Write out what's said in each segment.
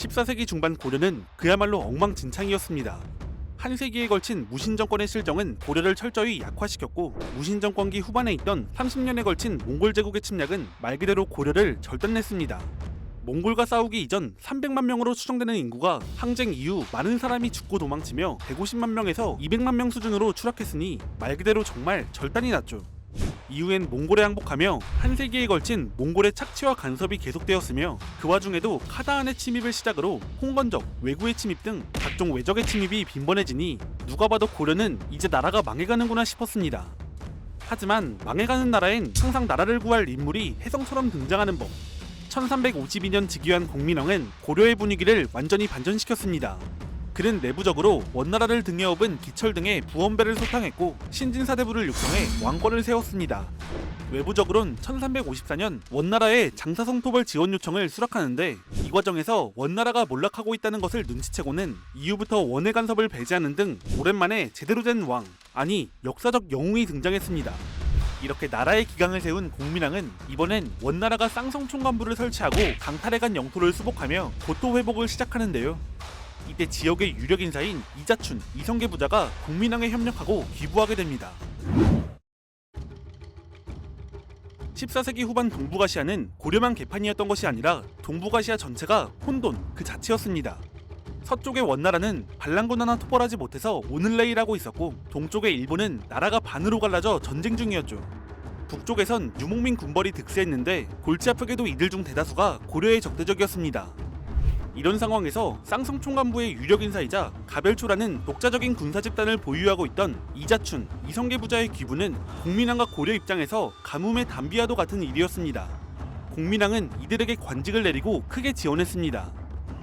14세기 중반 고려는 그야말로 엉망진창이었습니다. 한 세기에 걸친 무신정권의 실정은 고려를 철저히 약화시켰고, 무신정권기 후반에 있던 30년에 걸친 몽골 제국의 침략은 말 그대로 고려를 절단냈습니다. 몽골과 싸우기 이전 300만 명으로 추정되는 인구가 항쟁 이후 많은 사람이 죽고 도망치며 150만 명에서 200만 명 수준으로 추락했으니 말 그대로 정말 절단이 났죠. 이후엔 몽골에 항복하며 한 세기에 걸친 몽골의 착취와 간섭이 계속되었으며, 그 와중에도 카다한의 침입을 시작으로 홍건적, 왜구의 침입 등 각종 외적의 침입이 빈번해지니 누가 봐도 고려는 이제 나라가 망해가는구나 싶었습니다. 하지만 망해가는 나라엔 항상 나라를 구할 인물이 혜성처럼 등장하는 법. 1352년 즉위한 공민왕은 고려의 분위기를 완전히 반전시켰습니다. 그는 내부적으로 원나라를 등에 업은 기철 등의 부원배를 소탕했고, 신진사대부를 육성해 왕권을 세웠습니다. 외부적으론 1354년 원나라에 장사성토벌 지원 요청을 수락하는데, 이 과정에서 원나라가 몰락하고 있다는 것을 눈치채고는 이후부터 원의 간섭을 배제하는 등 오랜만에 제대로 된 왕, 아니 역사적 영웅이 등장했습니다. 이렇게 나라의 기강을 세운 공민왕은 이번엔 원나라가 쌍성총관부를 설치하고 강탈해간 영토를 수복하며 고토 회복을 시작하는데요. 이때 지역의 유력 인사인 이자춘, 이성계 부자가 공민왕에 협력하고 기부하게 됩니다. 14세기 후반 동북아시아는 고려만 개판이었던 것이 아니라 동북아시아 전체가 혼돈 그 자체였습니다. 서쪽의 원나라는 반란군 하나 토벌하지 못해서 오늘레이라고 있었고, 동쪽의 일본은 나라가 반으로 갈라져 전쟁 중이었죠. 북쪽에선 유목민 군벌이 득세했는데 골치 아프게도 이들 중 대다수가 고려의 적대적이었습니다. 이런 상황에서 쌍성총관부의 유력 인사이자 가별초라는 독자적인 군사 집단을 보유하고 있던 이자춘, 이성계 부자의 귀부는 공민왕과 고려 입장에서 가뭄의 단비와도 같은 일이었습니다. 공민왕은 이들에게 관직을 내리고 크게 지원했습니다.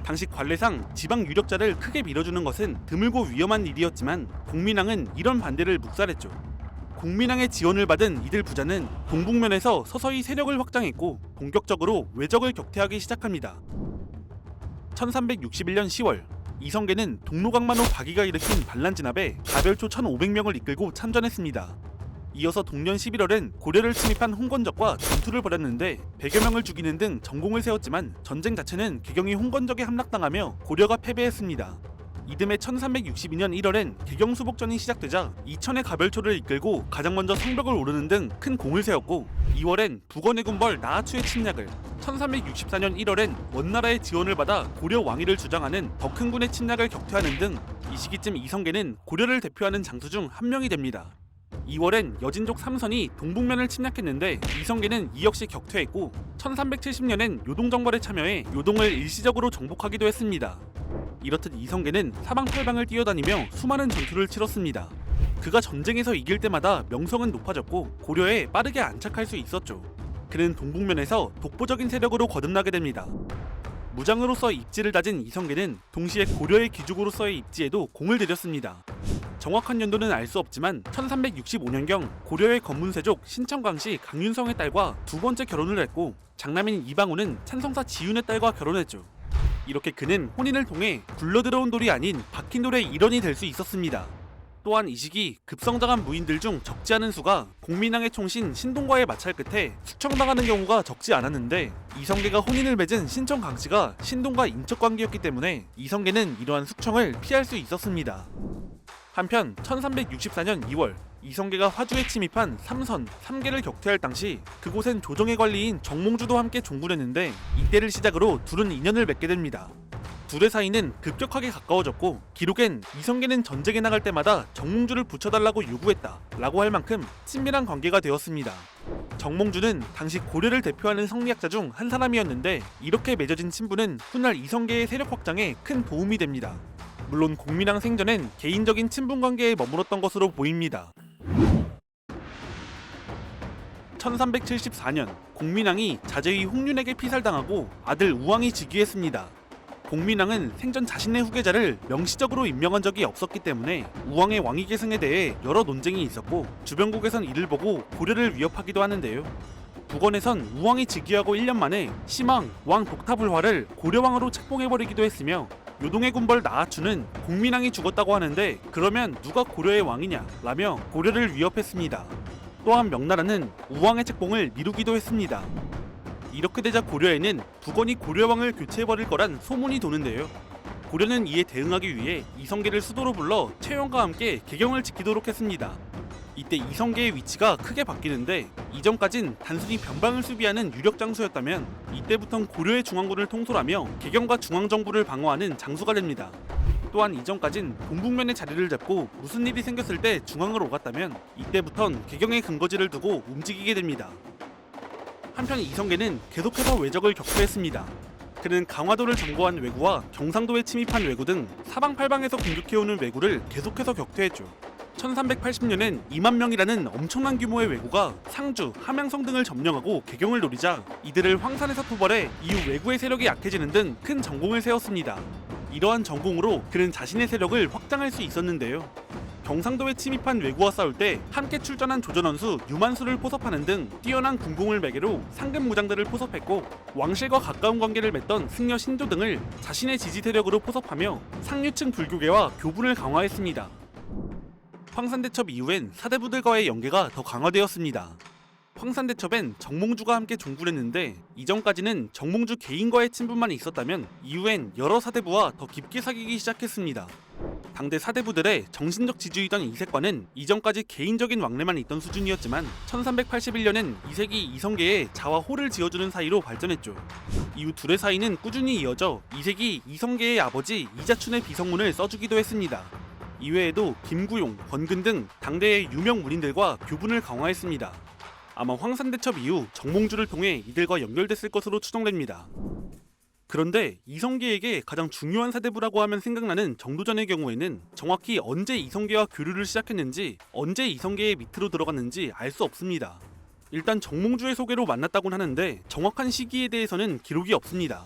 당시 관례상 지방 유력자를 크게 밀어주는 것은 드물고 위험한 일이었지만, 공민왕은 이런 반대를 묵살했죠. 공민왕의 지원을 받은 이들 부자는 동북면에서 서서히 세력을 확장했고, 본격적으로 외적을 격퇴하기 시작합니다. 1361년 10월, 이성계는 동로강만호 박이가 일으킨 반란 진압에 가별초 1500명을 이끌고 참전했습니다. 이어서 동년 11월엔 고려를 침입한 홍건적과 전투를 벌였는데 100여 명을 죽이는 등 전공을 세웠지만, 전쟁 자체는 개경이 홍건적에 함락당하며 고려가 패배했습니다. 이듬해 1362년 1월엔 개경수복전이 시작되자 이천의 가별초를 이끌고 가장 먼저 성벽을 오르는 등 큰 공을 세웠고, 2월엔 북원의 군벌 나하추의 침략을, 1364년 1월엔 원나라의 지원을 받아 고려 왕위를 주장하는 덕흥군의 침략을 격퇴하는 등, 이 시기쯤 이성계는 고려를 대표하는 장수 중 한 명이 됩니다. 2월엔 여진족 삼선이 동북면을 침략했는데 이성계는 이 역시 격퇴했고, 1370년엔 요동정벌에 참여해 요동을 일시적으로 정복하기도 했습니다. 이렇듯 이성계는 사방팔방을 뛰어다니며 수많은 전투를 치렀습니다. 그가 전쟁에서 이길 때마다 명성은 높아졌고 고려에 빠르게 안착할 수 있었죠. 그는 동북면에서 독보적인 세력으로 거듭나게 됩니다. 무장으로서 입지를 다진 이성계는 동시에 고려의 귀족으로서의 입지에도 공을 들였습니다. 정확한 연도는 알 수 없지만 1365년경 고려의 건문세족 신청광씨 강윤성의 딸과 두 번째 결혼을 했고, 장남인 이방우는 찬성사 지윤의 딸과 결혼했죠. 이렇게 그는 혼인을 통해 굴러들어온 돌이 아닌 박힌 돌의 일원이 될 수 있었습니다. 또한 이 시기 급성장한 무인들 중 적지 않은 수가 공민왕의 총신 신동과의 마찰 끝에 숙청당하는 경우가 적지 않았는데, 이성계가 혼인을 맺은 신청 강씨가 신동과 인적 관계였기 때문에 이성계는 이러한 숙청을 피할 수 있었습니다. 한편 1364년 2월, 이성계가 화주에 침입한 삼선, 삼계를 격퇴할 당시 그곳엔 조정의 관리인 정몽주도 함께 종군했는데, 이때를 시작으로 둘은 인연을 맺게 됩니다. 둘의 사이는 급격하게 가까워졌고, 기록엔 이성계는 전쟁에 나갈 때마다 정몽주를 붙여달라고 요구했다 라고 할 만큼 친밀한 관계가 되었습니다. 정몽주는 당시 고려를 대표하는 성리학자 중 한 사람이었는데, 이렇게 맺어진 친분은 훗날 이성계의 세력 확장에 큰 도움이 됩니다. 물론 공민왕 생전엔 개인적인 친분 관계에 머물렀던 것으로 보입니다. 1374년, 공민왕이 자제위 홍륜에게 피살당하고 아들 우왕이 즉위했습니다. 공민왕은 생전 자신의 후계자를 명시적으로 임명한 적이 없었기 때문에 우왕의 왕위 계승에 대해 여러 논쟁이 있었고, 주변국에선 이를 보고 고려를 위협하기도 하는데요. 북원에선 우왕이 즉위하고 1년 만에 시망, 왕 독타불화를 고려왕으로 책봉해버리기도 했으며, 요동의 군벌 나하추는 공민왕이 죽었다고 하는데 그러면 누가 고려의 왕이냐 라며 고려를 위협했습니다. 또한 명나라는 우왕의 책봉을 미루기도 했습니다. 이렇게 되자 고려에는 북원이 고려왕을 교체해버릴 거란 소문이 도는데요. 고려는 이에 대응하기 위해 이성계를 수도로 불러 최영과 함께 개경을 지키도록 했습니다. 이때 이성계의 위치가 크게 바뀌는데 이전까진 단순히 변방을 수비하는 유력 장수였다면 이때부턴 고려의 중앙군을 통솔하며 개경과 중앙정부를 방어하는 장수가 됩니다. 또한 이전까진 동북면에 자리를 잡고 무슨 일이 생겼을 때 중앙을 오갔다면 이때부턴 개경의 근거지를 두고 움직이게 됩니다. 한편 이성계는 계속해서 외적을 격퇴했습니다. 그는 강화도를 점거한 왜구와 경상도에 침입한 왜구 등 사방팔방에서 공격해오는 왜구를 계속해서 격퇴했죠. 1380년엔 2만 명이라는 엄청난 규모의 왜구가 상주, 함양성 등을 점령하고 개경을 노리자 이들을 황산에서 토벌해 이후 왜구의 세력이 약해지는 등 큰 전공을 세웠습니다. 이러한 전공으로 그는 자신의 세력을 확장할 수 있었는데요. 경상도에 침입한 왜구와 싸울 때 함께 출전한 조전원수 유만수를 포섭하는 등 뛰어난 군공을 매개로 상급 무장들을 포섭했고 왕실과 가까운 관계를 맺던 승려 신조 등을 자신의 지지 세력으로 포섭하며 상류층 불교계와 교분을 강화했습니다. 황산대첩 이후엔 사대부들과의 연계가 더 강화되었습니다. 황산대첩엔 정몽주가 함께 종군을 했는데 이전까지는 정몽주 개인과의 친분만 있었다면 이후엔 여러 사대부와 더 깊게 사귀기 시작했습니다. 당대 사대부들의 정신적 지주이던 이색과는 이전까지 개인적인 왕래만 있던 수준이었지만 1381년엔 이색이 이성계에 자와 호를 지어주는 사이로 발전했죠. 이후 둘의 사이는 꾸준히 이어져 이색이 이성계의 아버지 이자춘의 비성문을 써주기도 했습니다. 이외에도 김구용, 권근 등 당대의 유명 문인들과 교분을 강화했습니다. 아마 황산대첩 이후 정몽주를 통해 이들과 연결됐을 것으로 추정됩니다. 그런데 이성계에게 가장 중요한 사대부라고 하면 생각나는 정도전의 경우에는 정확히 언제 이성계와 교류를 시작했는지 언제 이성계의 밑으로 들어갔는지 알 수 없습니다. 일단 정몽주의 소개로 만났다곤 하는데 정확한 시기에 대해서는 기록이 없습니다.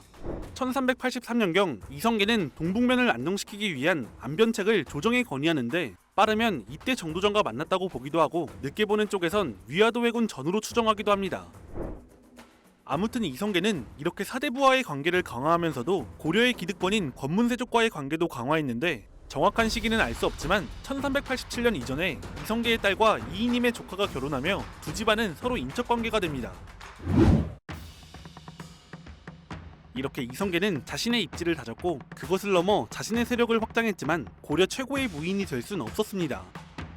1383년경 이성계는 동북면을 안정시키기 위한 안변책을 조정에 건의하는데 빠르면 이때 정도전과 만났다고 보기도 하고 늦게 보는 쪽에선 위화도 회군 전후로 추정하기도 합니다. 아무튼 이성계는 이렇게 사대부와의 관계를 강화하면서도 고려의 기득권인 권문세족과의 관계도 강화했는데 정확한 시기는 알 수 없지만 1387년 이전에 이성계의 딸과 이이님의 조카가 결혼하며 두 집안은 서로 인척관계가 됩니다. 이렇게 이성계는 자신의 입지를 다졌고 그것을 넘어 자신의 세력을 확장했지만 고려 최고의 무인이 될 순 없었습니다.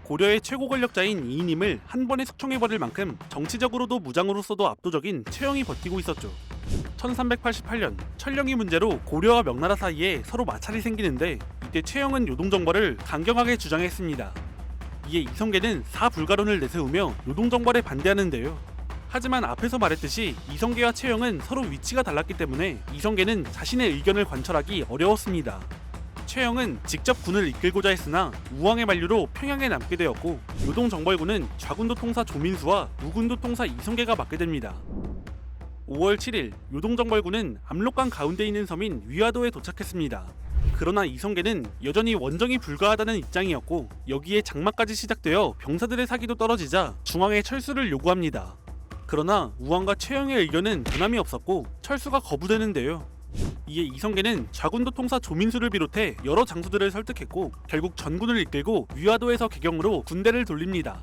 고려의 최고 권력자인 이이님을 한 번에 숙청해버릴 만큼 정치적으로도 무장으로서도 압도적인 최영이 버티고 있었죠. 1388년 철령이 문제로 고려와 명나라 사이에 서로 마찰이 생기는데 이때 최영은 요동정벌을 강경하게 주장했습니다. 이에 이성계는 사불가론을 내세우며 요동정벌에 반대하는데요. 하지만 앞에서 말했듯이 이성계와 최영은 서로 위치가 달랐기 때문에 이성계는 자신의 의견을 관철하기 어려웠습니다. 최영은 직접 군을 이끌고자 했으나 우왕의 만류로 평양에 남게 되었고 요동정벌군은 좌군도 통사 조민수와 우군도 통사 이성계가 맡게 됩니다. 5월 7일 요동정벌군은 압록강 가운데 있는 섬인 위화도에 도착했습니다. 그러나 이성계는 여전히 원정이 불가하다는 입장이었고 여기에 장마까지 시작되어 병사들의 사기도 떨어지자 중앙에 철수를 요구합니다. 그러나 우왕과 최영의 의견은 변함이 없었고 철수가 거부되는데요. 이에 이성계는 좌군도 통사 조민수를 비롯해 여러 장수들을 설득했고 결국 전군을 이끌고 위화도에서 개경으로 군대를 돌립니다.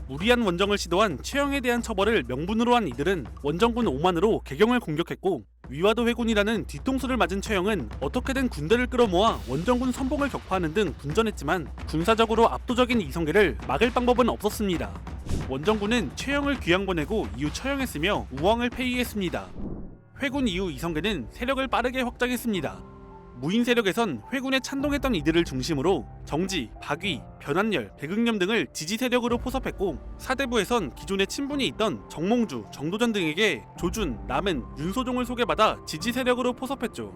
무리한 원정을 시도한 최영에 대한 처벌을 명분으로 한 이들은 원정군 5만으로 개경을 공격했고 위화도 회군이라는 뒤통수를 맞은 최영은 어떻게든 군대를 끌어모아 원정군 선봉을 격파하는 등 군전했지만 군사적으로 압도적인 이성계를 막을 방법은 없었습니다. 원정군은 최영을 귀양 보내고 이후 처형했으며 우왕을 폐위했습니다. 회군 이후 이성계는 세력을 빠르게 확장했습니다. 무인 세력에선 회군에 찬동했던 이들을 중심으로 정지, 박위, 변한열, 백응념 등을 지지 세력으로 포섭했고 사대부에선 기존에 친분이 있던 정몽주, 정도전 등에게 조준, 남은, 윤소종을 소개받아 지지 세력으로 포섭했죠.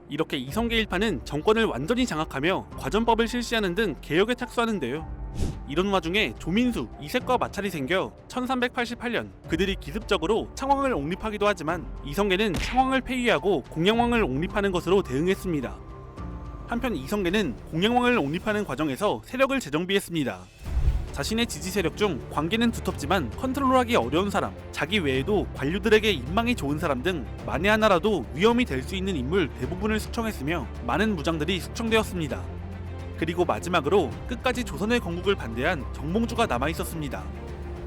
이렇게 이성계 일파는 정권을 완전히 장악하며 과전법을 실시하는 등 개혁에 착수하는데요. 이런 와중에 조민수, 이색과 마찰이 생겨 1388년 그들이 기습적으로 창왕을 옹립하기도 하지만 이성계는 창왕을 폐위하고 공양왕을 옹립하는 것으로 대응했습니다. 한편 이성계는 공양왕을 옹립하는 과정에서 세력을 재정비했습니다. 자신의 지지 세력 중 관계는 두텁지만 컨트롤하기 어려운 사람, 자기 외에도 관료들에게 인망이 좋은 사람 등 만에 하나라도 위험이 될 수 있는 인물 대부분을 숙청했으며 많은 무장들이 숙청되었습니다. 그리고 마지막으로 끝까지 조선의 건국을 반대한 정몽주가 남아있었습니다.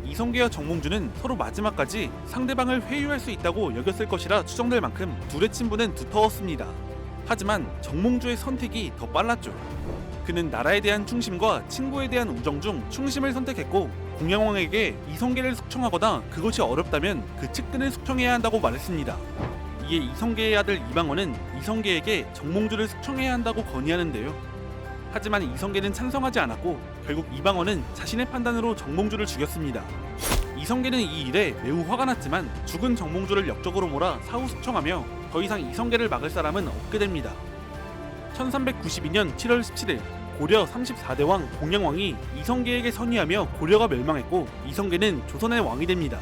이성계와 정몽주는 서로 마지막까지 상대방을 회유할 수 있다고 여겼을 것이라 추정될 만큼 둘의 친분은 두터웠습니다. 하지만 정몽주의 선택이 더 빨랐죠. 그는 나라에 대한 충심과 친구에 대한 우정 중 충심을 선택했고 공양왕에게 이성계를 숙청하거나 그것이 어렵다면 그 측근을 숙청해야 한다고 말했습니다. 이에 이성계의 아들 이방원은 이성계에게 정몽주를 숙청해야 한다고 건의하는데요. 하지만 이성계는 찬성하지 않았고 결국 이방원은 자신의 판단으로 정몽주를 죽였습니다. 이성계는 이 일에 매우 화가 났지만 죽은 정몽주를 역적으로 몰아 사후 숙청하며 더 이상 이성계를 막을 사람은 없게 됩니다. 1392년 7월 17일 고려 34대 왕 공양왕이 이성계에게 선의하며 고려가 멸망했고 이성계는 조선의 왕이 됩니다.